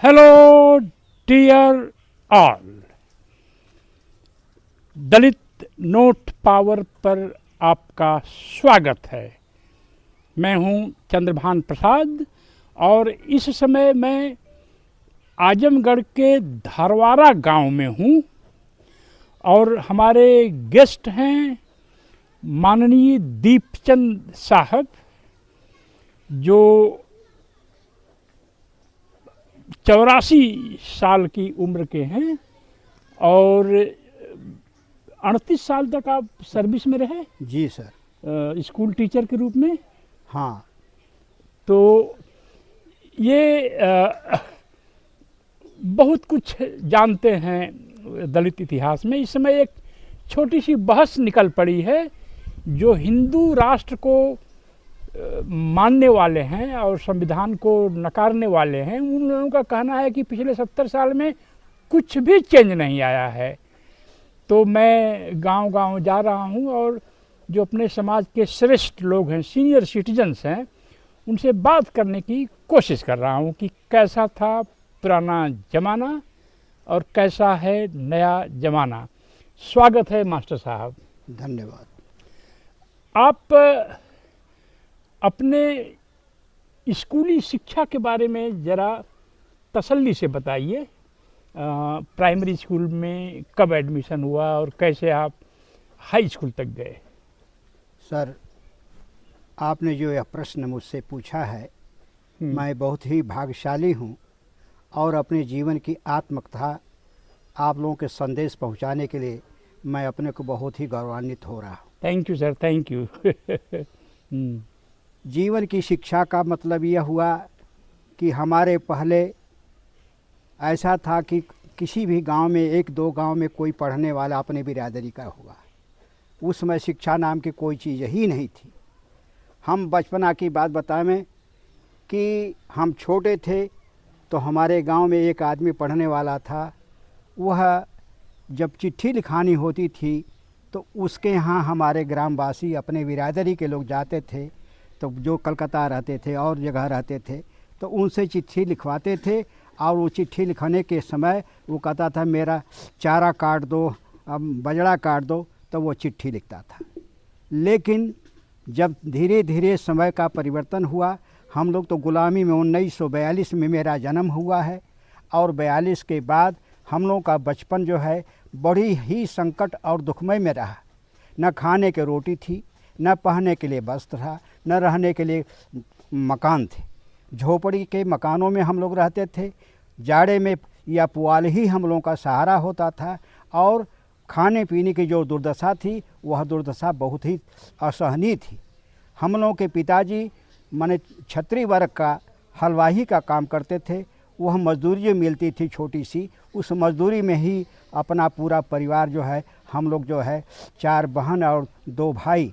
Hello dear all, दलित note power पर आपका स्वागत है। मैं हूं चंद्रभान प्रसाद और इस समय मैं आजमगढ़ के धारवारा गांव में हूं और हमारे गेस्ट हैं माननीय दीपचंद साहब, जो 84 साल की उम्र के हैं और 38 साल तक आप सर्विस में रहे। जी सर। स्कूल टीचर के रूप में। हाँ। तो ये बहुत कुछ जानते हैं दलित इतिहास में। इस समय एक छोटी सी बहस निकल पड़ी है। जो हिंदू राष्ट्र को मानने वाले हैं और संविधान को नकारने वाले हैं, उन लोगों का कहना है कि पिछले 70 साल में कुछ भी चेंज नहीं आया है। तो मैं गांव-गांव जा रहा हूं और जो अपने समाज के श्रेष्ठ लोग हैं, सीनियर सिटीजन्स हैं, उनसे बात करने की कोशिश कर रहा हूं कि कैसा था पुराना ज़माना और कैसा है नया ज़माना। स्वागत है मास्टर साहब। धन्यवाद। आप अपने स्कूली शिक्षा के बारे में ज़रा तसल्ली से बताइए। प्राइमरी स्कूल में कब एडमिशन हुआ और कैसे आप हाई स्कूल तक गए? सर, आपने जो यह प्रश्न मुझसे पूछा है, मैं बहुत ही भाग्यशाली हूँ और अपने जीवन की आत्मकथा आप लोगों के संदेश पहुँचाने के लिए मैं अपने को बहुत ही गौरवान्वित हो रहा हूँ। Thank you sir, thank you. जीवन की शिक्षा का मतलब यह हुआ कि हमारे पहले ऐसा था कि किसी भी गांव में, एक दो गांव में कोई पढ़ने वाला अपने बिरादरी का हुआ। उस समय शिक्षा नाम की कोई चीज़ ही नहीं थी। हम बचपना की बात बताएं कि हम छोटे थे तो हमारे गांव में एक आदमी पढ़ने वाला था। वह जब चिट्ठी लिखानी होती थी तो उसके यहाँ हमारे ग्रामवासी, अपने बिरादरी के लोग जाते थे, तो जो कलकत्ता रहते थे और जगह रहते थे, तो उनसे चिट्ठी लिखवाते थे और वो चिट्ठी लिखने के समय वो कहता था मेरा चारा काट दो, अब बजड़ा काट दो, तो वो चिट्ठी लिखता था। लेकिन जब धीरे धीरे समय का परिवर्तन हुआ, हम लोग तो गुलामी में 1942 में मेरा जन्म हुआ है और 42 के बाद हम लोग का बचपन जो है बड़ी ही संकट और दुखमय में रहा। न खाने के रोटी थी, न पहनने के लिए वस्त्र था, न रहने के लिए मकान थे। झोपड़ी के मकानों में हम लोग रहते थे। जाड़े में या पुआल ही हम लोगों का सहारा होता था और खाने पीने की जो दुर्दशा थी, वह दुर्दशा बहुत ही असहनीय थी। हम लोगों के पिताजी माने क्षत्रिय वर्ग का हलवाही का काम करते थे। वह मजदूरी जो मिलती थी छोटी सी, उस मजदूरी में ही अपना पूरा परिवार जो है, हम लोग जो है 4 बहन और 2 भाई,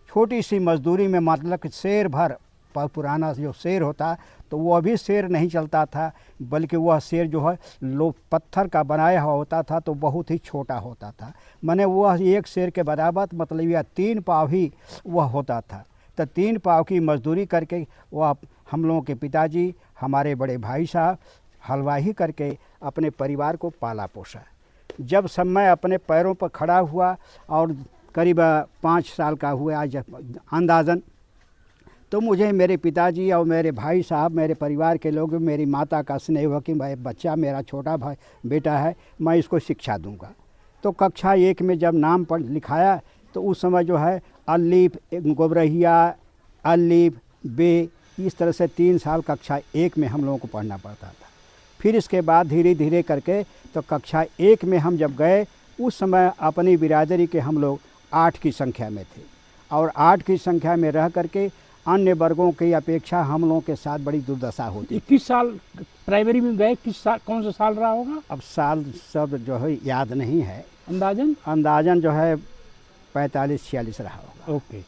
छोटी सी मजदूरी में, मतलब कि शेर भर पुराना जो शेर होता तो वो अभी शेर नहीं चलता था, बल्कि वह शेर जो है लो पत्थर का बनाया हुआ होता था, तो बहुत ही छोटा होता था। माने वह एक शेर के बराबर, मतलब यह 3 पाव ही वह होता था। तो 3 पाव की मजदूरी करके वह हम लोगों के पिताजी, हमारे बड़े भाई साहब हलवाही करके अपने परिवार को पाला पोसा। जब समय अपने पैरों पर खड़ा हुआ और करीब 5 साल का हुआ आज अंदाज़न, तो मुझे मेरे पिताजी और मेरे भाई साहब, मेरे परिवार के लोग, मेरी माता का स्नेह हुआ कि भाई बच्चा मेरा छोटा भाई बेटा है, मैं इसको शिक्षा दूंगा। तो कक्षा 1 में जब नाम पढ़ लिखाया तो उस समय जो है अलिफ, गोबरहिया, अलिफ, बे, इस तरह से 3 साल कक्षा 1 में हम लोगों को पढ़ना पड़ता था। फिर इसके बाद धीरे धीरे करके तो कक्षा 1 में हम जब गए, उस समय अपनी बिरादरी के हम लोग 8 की संख्या में थे और 8 की संख्या में रह करके अन्य वर्गों की अपेक्षा हम लोगों के साथ बड़ी दुर्दशा होती। 21 साल प्राइमरी में गए, किस साल, कौन सा साल रहा होगा? अब साल सब जो है याद नहीं है। अंदाजन जो है 45-46 रहा होगा। ओके,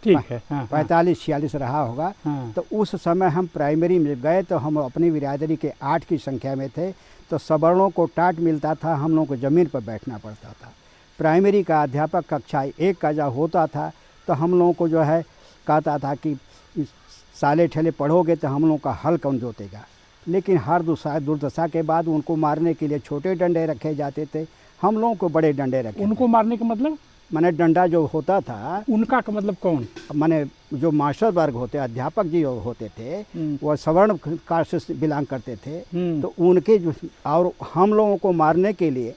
ठीक है। हाँ, 45-46 रहा होगा। हाँ। तो उस समय हम प्राइमरी में गए तो हम अपनी बिरादरी के 8 की संख्या में थे। तो सवर्णों को टाट मिलता था, हम लोगों को ज़मीन पर बैठना पड़ता था। प्राइमरी का अध्यापक कक्षा 1 का जब होता था तो हम लोगों को जो है कहता था कि साले ठेले पढ़ोगे तो हम लोगों का हल कौन जोतेगा। लेकिन हर दुर्दशा के बाद उनको मारने के लिए छोटे डंडे रखे जाते थे, हम लोगों को बड़े डंडे रखे। उनको मारने का मतलब? माने डंडा जो होता था, उनका का मतलब कौन? माने जो मास्टर वर्ग होते, अध्यापक जी होते थे, वो सवर्ण कास्ट से बिलोंग करते थे, तो उनके और हम लोगों को मारने के लिए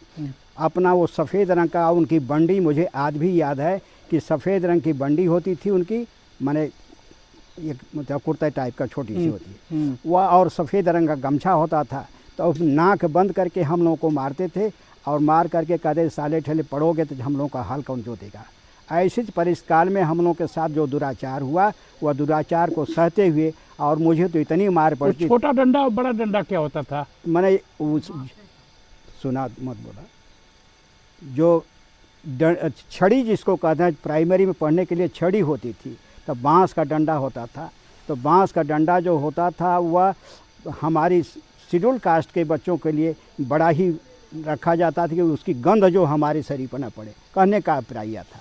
अपना वो सफ़ेद रंग का उनकी बंडी, मुझे आज भी याद है कि सफ़ेद रंग की बंडी होती थी उनकी, माने एक मतलब कुर्ता टाइप का छोटी सी होती है वह, और सफ़ेद रंग का गमछा होता था। तो नाक बंद करके हम लोगों को मारते थे और मार करके कहते साले ठेले पड़ोगे तो हम लोगों का हाल कौन जो देगा। ऐसे परिष्काल में हम लोगों के साथ जो दुराचार हुआ, वह दुराचार को सहते हुए, और मुझे तो इतनी मार पड़ती। तो छोटा डंडा और बड़ा डंडा क्या होता था? मैंने सुना मत बोला, जो छड़ी जिसको कहते हैं, प्राइमरी में पढ़ने के लिए छड़ी होती थी, तो बांस का डंडा होता था। तो बांस का डंडा जो होता था वह हमारी शेड्यूल कास्ट के बच्चों के लिए बड़ा ही रखा जाता था कि उसकी गंध जो हमारे शरीर पर न पड़े। कहने का अभिप्राय था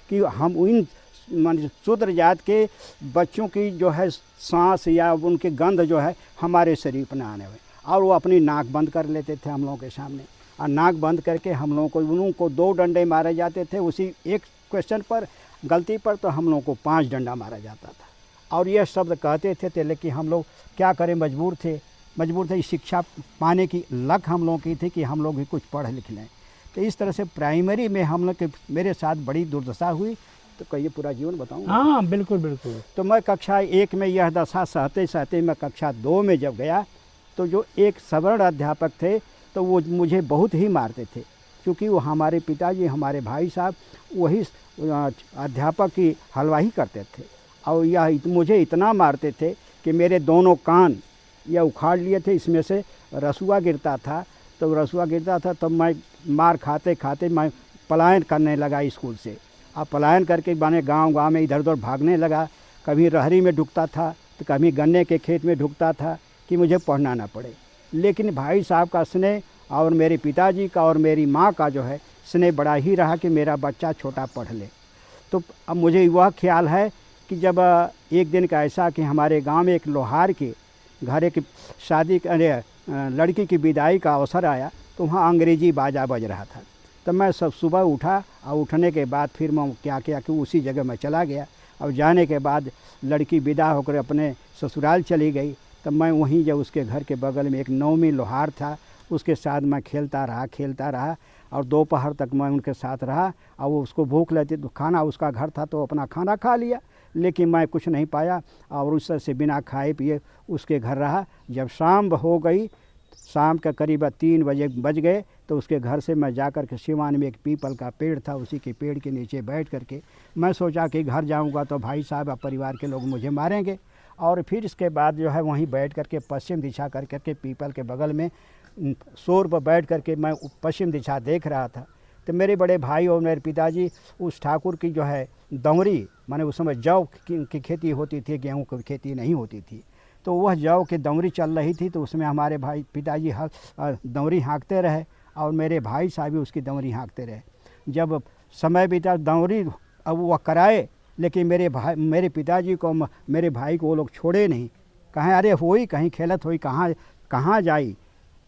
कि हम इन शूद्र जात के बच्चों की जो है सांस या उनकी गंध जो है हमारे शरीर पर न आने हुए, और वो अपनी नाक बंद कर लेते थे हम लोगों के सामने, और नाक बंद करके हम लोगों को उनको 2 डंडे मारे जाते थे। उसी एक क्वेश्चन पर गलती पर तो हम लोगों को 5 डंडा मारा जाता था। और यह शब्द कहते थे लेकिन हम लोग क्या करें, मजबूर थे। इस शिक्षा पाने की लक हम लोगों की थी कि हम लोग भी कुछ पढ़ लिख लें। तो इस तरह से प्राइमरी में हम लोग के मेरे साथ बड़ी दुर्दशा हुई। तो कहिए पूरा जीवन बताऊँ? हाँ बिल्कुल बिल्कुल। तो मैं कक्षा 1 में यह दशा सहते सहते मैं कक्षा 2 में जब गया, तो जो एक सवर्ण अध्यापक थे तो वो मुझे बहुत ही मारते थे, क्योंकि वो हमारे पिताजी, हमारे भाई साहब वही अध्यापक की हलवाई करते थे। और यह मुझे इतना मारते थे कि मेरे दोनों कान यह उखाड़ लिए थे, इसमें से रसुआ गिरता था। तो रसुआ गिरता था तब मैं मार खाते खाते मैं पलायन करने लगा स्कूल से। अब पलायन करके माने गांव में इधर उधर भागने लगा। कभी रहरी में ढुकता था तो कभी गन्ने के खेत में ढुकता था कि मुझे पढ़ना ना पड़े। लेकिन भाई साहब का स्नेह और मेरे पिताजी का और मेरी माँ का जो है स्नेह बड़ा ही रहा कि मेरा बच्चा छोटा पढ़ ले। तो अब मुझे वह ख्याल है कि जब एक दिन का ऐसा कि हमारे गांव में एक लोहार के घर एक शादी लड़की की विदाई का अवसर आया, तो वहाँ अंग्रेजी बाजा बज रहा था। तब मैं सब सुबह उठा और उठने के बाद फिर मैं क्या किया कि उसी जगह मैं चला गया। और जाने के बाद लड़की विदा होकर अपने ससुराल चली गई। तब मैं वहीं जब उसके घर के बगल में एक नौमी लोहार था, उसके साथ मैं खेलता रहा और दोपहर तक मैं उनके साथ रहा। और वो उसको भूख लगती तो खाना उसका घर था तो अपना खाना खा लिया, लेकिन मैं कुछ नहीं पाया और उस तरह से बिना खाए पिए उसके घर रहा। जब शाम हो गई, शाम के करीब 3 बज गए, तो उसके घर से मैं जाकर के सिवान में एक पीपल का पेड़ था, उसी के पेड़ के नीचे बैठ करके मैं सोचा कि घर जाऊंगा तो भाई साहब और परिवार के लोग मुझे मारेंगे। और फिर इसके बाद जो है वहीं बैठ करके पश्चिम दिशा करके पीपल के बगल में शोर पर बैठ करके मैं पश्चिम दिशा देख रहा था। तो मेरे बड़े भाई और मेरे पिताजी उस ठाकुर की जो है दौरी, माने उस समय जौ की खेती होती थी, गेहूं की खेती नहीं होती थी, तो वह जौ की दौरी चल रही थी। तो उसमें हमारे भाई पिताजी दौरी हाँकते रहे और मेरे भाई साहब भी उसकी दौरी हाँकते रहे। जब समय बीता दौरी अब वह कराए, लेकिन मेरे पिताजी को मेरे भाई को वो लोग छोड़े नहीं। कहें अरे होई कहीं खेलत होई, कहाँ जाई।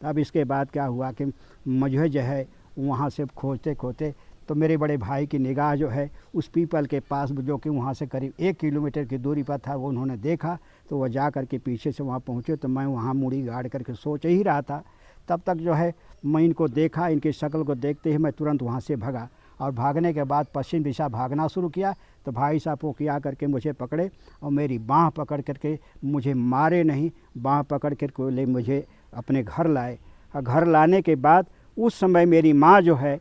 तब इसके बाद क्या हुआ कि मुझे जो है वहाँ से खोजते तो मेरे बड़े भाई की निगाह जो है उस पीपल के पास, जो कि वहाँ से करीब 1 किलोमीटर की दूरी पर था, वो उन्होंने देखा। तो वह जा कर के पीछे से वहाँ पहुँचे। तो मैं वहाँ मुड़ी गाड़ करके सोच ही रहा था। तब तक जो है मैं इनको देखा, इनकी शक्ल को देखते ही मैं तुरंत वहाँ से भागा। और भागने के बाद पश्चिम दिशा भागना शुरू किया। तो भाई साहब वो क्या करके मुझे पकड़े और मेरी बाँह पकड़ करके, मुझे मारे नहीं, बाँह पकड़ कर ले मुझे अपने घर लाए। और घर लाने के बाद उस समय मेरी माँ जो है,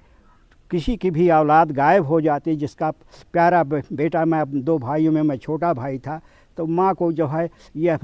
किसी की भी औलाद गायब हो जाती, जिसका प्यारा बेटा, मैं 2 भाइयों में मैं छोटा भाई था, तो माँ को जो है यह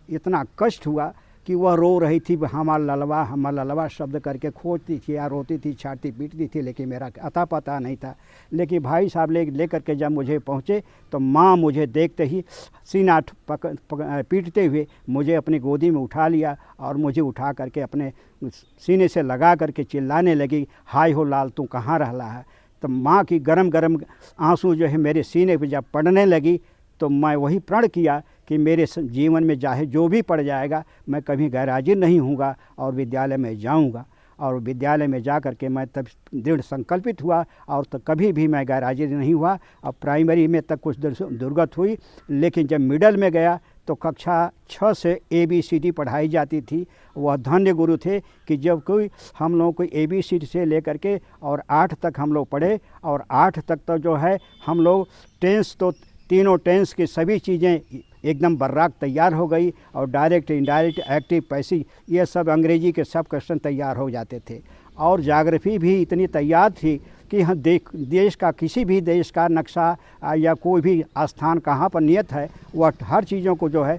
इतना कष्ट हुआ कि वह रो रही थी, हमारा ललवा शब्द करके खोजती थी या रोती थी, छाती पीटती थी, लेकिन मेरा अता पता नहीं था। लेकिन भाई साहब ले करके जब मुझे पहुँचे तो माँ मुझे देखते ही सीना पीटते हुए मुझे अपनी गोदी में उठा लिया और मुझे उठा करके अपने सीने से लगा करके चिल्लाने लगी, हाय हो लाल तू कहाँ रहला है। तो माँ की गरम गरम आंसू जो है मेरे सीने पर जब पड़ने लगी, तो मैं वही प्रण किया कि मेरे जीवन में चाहे जो भी पड़ जाएगा मैं कभी गैरहाजिर नहीं हूँगा और विद्यालय में जाऊँगा। और विद्यालय में जा कर के मैं तब दृढ़ संकल्पित हुआ और तो कभी भी मैं गैरहाजिर नहीं हुआ। अब प्राइमरी में तक कुछ दुर्गत हुई, लेकिन जब मिडल में गया तो कक्षा 6 से ABCD पढ़ाई जाती थी। वह धन्य गुरु थे कि जब कोई हम लोगों को ABCD से लेकर के और 8 तक हम लोग पढ़े, और 8 तक तो जो है हम लोग टेंस तो तीनों टेंस की सभी चीज़ें एकदम बर्राक तैयार हो गई, और डायरेक्ट इनडायरेक्ट एक्टिव पैसिव ये सब अंग्रेजी के सब क्वेश्चन तैयार हो जाते थे। और ज्योग्राफी भी इतनी तैयार थी कि हम देश का किसी भी देश का नक्शा या कोई भी स्थान कहाँ पर नियत है वह हर चीज़ों को जो है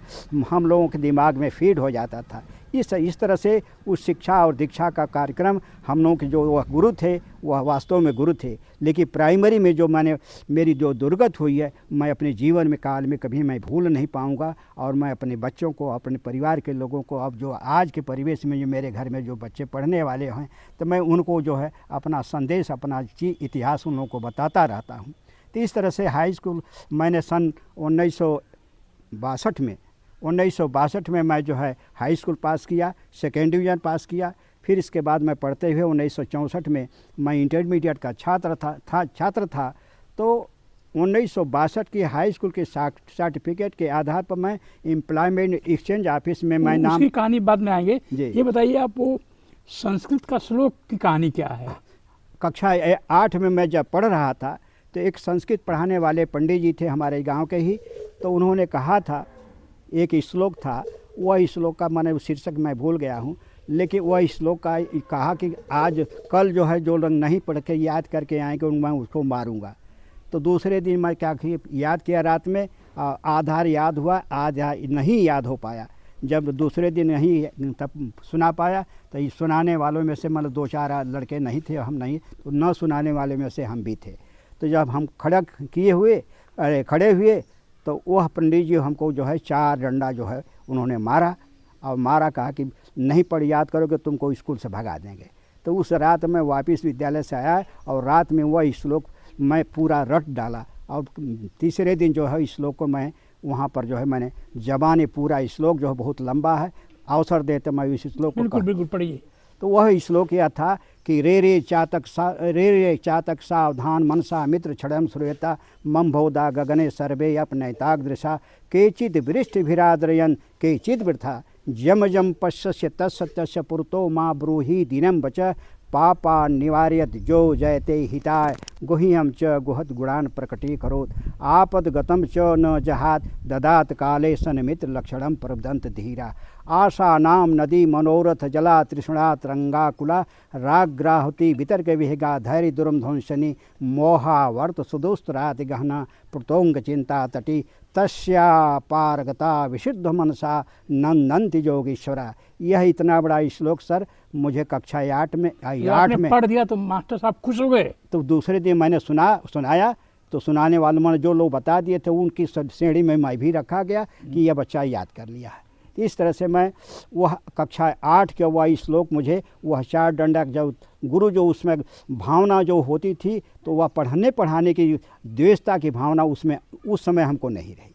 हम लोगों के दिमाग में फीड हो जाता था। इस तरह से उस शिक्षा और दीक्षा का कार्यक्रम हम लोगों के जो वह गुरु थे वह वास्तव में गुरु थे। लेकिन प्राइमरी में जो मेरी जो दुर्गत हुई है मैं अपने जीवन में काल में कभी मैं भूल नहीं पाऊँगा। और मैं अपने बच्चों को, अपने परिवार के लोगों को, अब जो आज के परिवेश में जो मेरे घर में जो बच्चे पढ़ने वाले हैं तो मैं उनको जो है अपना संदेश, अपना इतिहास उन लोगों को बताता रहता हूँ। तो इस तरह से हाई स्कूल मैंने सन 1962 में मैं जो है हाई स्कूल पास किया, सेकेंड डिवीज़न पास किया। फिर इसके बाद मैं पढ़ते हुए 1964 में मैं इंटरमीडिएट का छात्र था। तो 1962 की हाई स्कूल के सर्टिफिकेट के आधार पर मैं एम्प्लॉयमेंट एक्सचेंज ऑफिस में मैं नाम, उसकी कहानी बाद में आएंगे। ये बताइए आप वो संस्कृत का श्लोक की कहानी क्या है? कक्षा 8 में मैं जब पढ़ रहा था तो एक संस्कृत पढ़ाने वाले पंडित जी थे हमारे गांव के ही, तो उन्होंने कहा था, एक श्लोक था, वह श्लोक का मैंने शीर्षक मैं भूल गया हूँ, लेकिन वह श्लोक का कहा कि आज कल जो है जो लोग नहीं पढ़ के याद करके आएंगे मैं उसको मारूंगा। तो दूसरे दिन मैं क्या याद किया, रात में आधार याद हुआ, आधा नहीं याद हो पाया। जब दूसरे दिन नहीं तब सुना पाया तो ये सुनाने वालों में से मतलब 2-4 लड़के नहीं थे, हम नहीं, तो न सुनाने वाले में से हम भी थे। तो जब हम खड़े हुए तो वह पंडित जी हमको जो है 4 डंडा जो है उन्होंने मारा, और मारा, कहा कि नहीं पढ़ याद करोगे तुमको स्कूल से भगा देंगे। तो उस रात मैं वापस विद्यालय से आया और रात में वह श्लोक मैं पूरा रट डाला, और तीसरे दिन जो है श्लोक को मैं वहाँ पर जो है मैंने जबानी पूरा श्लोक जो है बहुत लंबा है, अवसर देते मैं इस श्लोक को बिल्कुल पढ़िए। तो वह श्लोक यह था कि रे चातक सावधान मनसा मित्र छड़म श्रूयता मम भोदा गगने सर्वे अपनैताग्दृशा केचिद वृष्टिभिराद्रयन केचिद वृथा जम पश्यस्य तत्सत्यस्य पुरतो माँ ब्रूहि दिनम बच पापा निवार्यत जो जयते हिताय गुह्यम च गुहत गुणान प्रकटी करोत आपद गतम च न जहात ददात काले सनमित्र लक्षणम प्रबदंत धीरा आशा नाम नदी मनोरथ जला तृष्णा तरंगाकुला राग्राहुति वितर्क विहगा धैर्य दुरम ध्वंसनी मोहा वर्त सुदुस्तरात गहना प्रतोंग चिंता तटी तस्या पारगता विशुद्ध मनसा नंदंति योगीश्वरा। यह इतना बड़ा श्लोक सर मुझे कक्षा 8 में पढ़ दिया तो मास्टर साहब खुश हो गए। तो दूसरे दिन मैंने सुनाया तो सुनाने वालों ने जो लोग बता दिए थे उनकी श्रेणी में मैं भी रखा गया कि यह बच्चा याद कर लिया है। इस तरह से मैं वह कक्षा 8 के वह श्लोक मुझे वह 4 डंडा जो गुरु जो उसमें भावना जो होती थी तो वह पढ़ाने की द्वेषता की भावना उसमें उस समय हमको नहीं रही,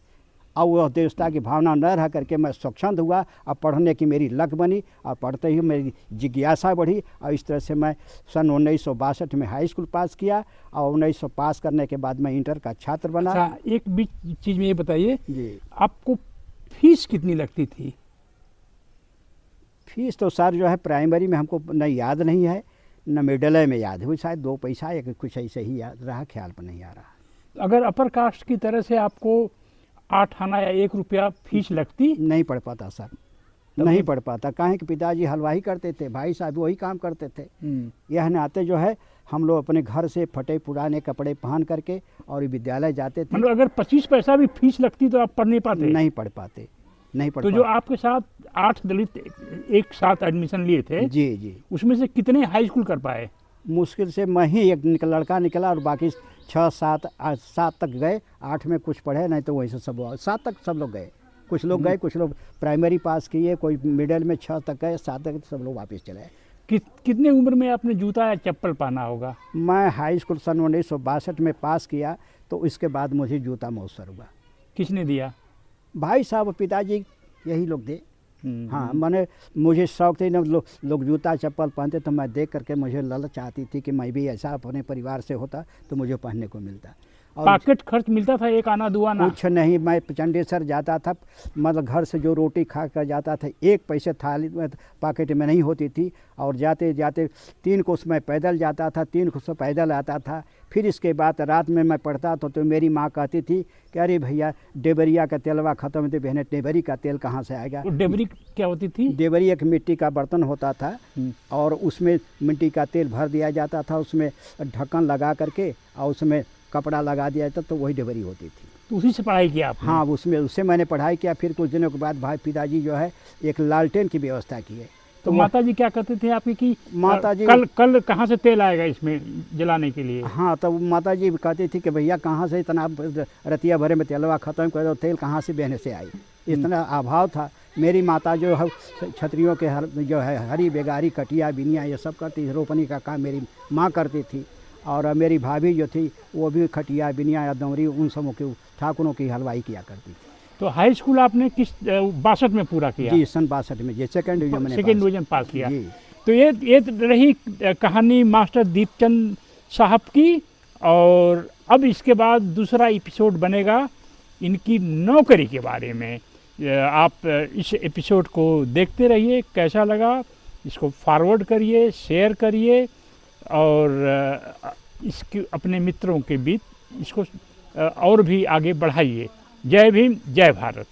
और वह द्वेषता की भावना न रह करके मैं स्वच्छंद हुआ और पढ़ने की मेरी लग बनी, और पढ़ते ही मेरी जिज्ञासा बढ़ी। और इस तरह से मैं सन 1962 में हाई स्कूल पास किया, और 1900 पास करने के बाद मैं इंटर का छात्र बना। अच्छा, एक बीच चीज़ में ये बताइए जी, आपको फीस कितनी लगती थी? फीस तो सर जो है प्राइमरी में हमको न याद नहीं है न मिडल में याद है, शायद 2 पैसा या कुछ ऐसे ही याद रहा, ख्याल पर नहीं आ रहा। अगर अपर कास्ट की तरह से आपको 8 आना या 1 रुपया फीस लगती? नहीं पढ़ पाता सर, नहीं पढ़ पाता। काहे कि पिताजी हलवाई करते थे, भाई साहब वही काम करते थे। यह नाते जो है हम लोग अपने घर से फटे पुराने कपड़े पहन करके और विद्यालय जाते थे। मतलब अगर 25 पैसा भी फीस लगती तो आप पढ़ नहीं पाते? नहीं पढ़ पाते। तो जो आपके साथ 8 दलित एक साथ एडमिशन लिए थे, जी, उसमें से कितने हाई स्कूल कर पाए? मुश्किल से मैं ही एक लड़का निकला, और बाकी 6-7 तक गए। 8 में कुछ पढ़े नहीं तो वही से सब 7 तक सब लोग गए। कुछ लोग गए, कुछ लोग प्राइमरी पास किए, कोई मिडिल में 6 तक गए, 7 तक सब लोग वापस चले गए। कितने उम्र में आपने जूता या चप्पल पहना होगा? मैं हाई स्कूल सन 1962 में पास किया, तो इसके बाद मुझे जूता मौसर हुआ। किसने दिया? भाई साहब पिताजी यही लोग थे। हम्म, हाँ मैंने मुझे शौक थे ना, लोग जूता चप्पल पहनते तो मैं देख करके मुझे ललच आती थी कि मैं भी ऐसा अपने परिवार से होता तो मुझे पहनने को मिलता। और पॉकेट खर्च मिलता था एक आना दो आना? कुछ नहीं, मैं चंडेसर जाता था, मतलब घर से जो रोटी खा कर जाता था, एक पैसे थाली में पॉकेट में नहीं होती थी, और जाते जाते 3 कोस मैं पैदल जाता था, 3 कोस पैदल आता था। फिर इसके बाद रात में मैं पढ़ता तो मेरी माँ कहती थी कि अरे भैया डेबरिया का तेलवा ख़त्म है, तो बहने डेबरी का तेल कहाँ से आएगा। तो डेबरी क्या होती थी? डेबरी एक मिट्टी का बर्तन होता था और उसमें मिट्टी का तेल भर दिया जाता था, उसमें ढक्कन लगा करके और उसमें कपड़ा लगा दिया जाता, तो वही डेबरी होती थी। तो उसी से पढ़ाई किया आपने? हाँ उससे मैंने पढ़ाई किया। फिर कुछ दिनों के बाद भाई पिताजी जो है एक लालटेन की व्यवस्था की है। तो माता जी क्या कहते थे आपकी कि माताजी कल कहाँ से तेल आएगा इसमें जलाने के लिए? हाँ तो माता जी कहती थी कि भैया कहाँ से इतना रतिया भरे में तेलवा ख़त्म कर दो, तेल कहाँ से बहने से आई, इतना अभाव था। मेरी माता जो है छतरियों के जो है हरी बेगारी कटिया बिनिया ये सब करती, रोपनी का काम मेरी माँ करती थी। और मेरी भाभी जो थी वो भी खटिया बिनिया या दौरी उन सबों की ठाकुरों की हलवाई किया करती थी। तो हाई स्कूल आपने किस 62 में पूरा किया? जी सन 62 में, जी सेकंड डिवीजन मैंने सेकेंड डिवीजन पास किया। जी। तो ये रही कहानी मास्टर दीपचंद साहब की। और अब इसके बाद दूसरा एपिसोड बनेगा इनकी नौकरी के बारे में। आप इस एपिसोड को देखते रहिए, कैसा लगा इसको फॉरवर्ड करिए, शेयर करिए और इसके अपने मित्रों के बीच इसको और भी आगे बढ़ाइए। जय भीम, जय भारत।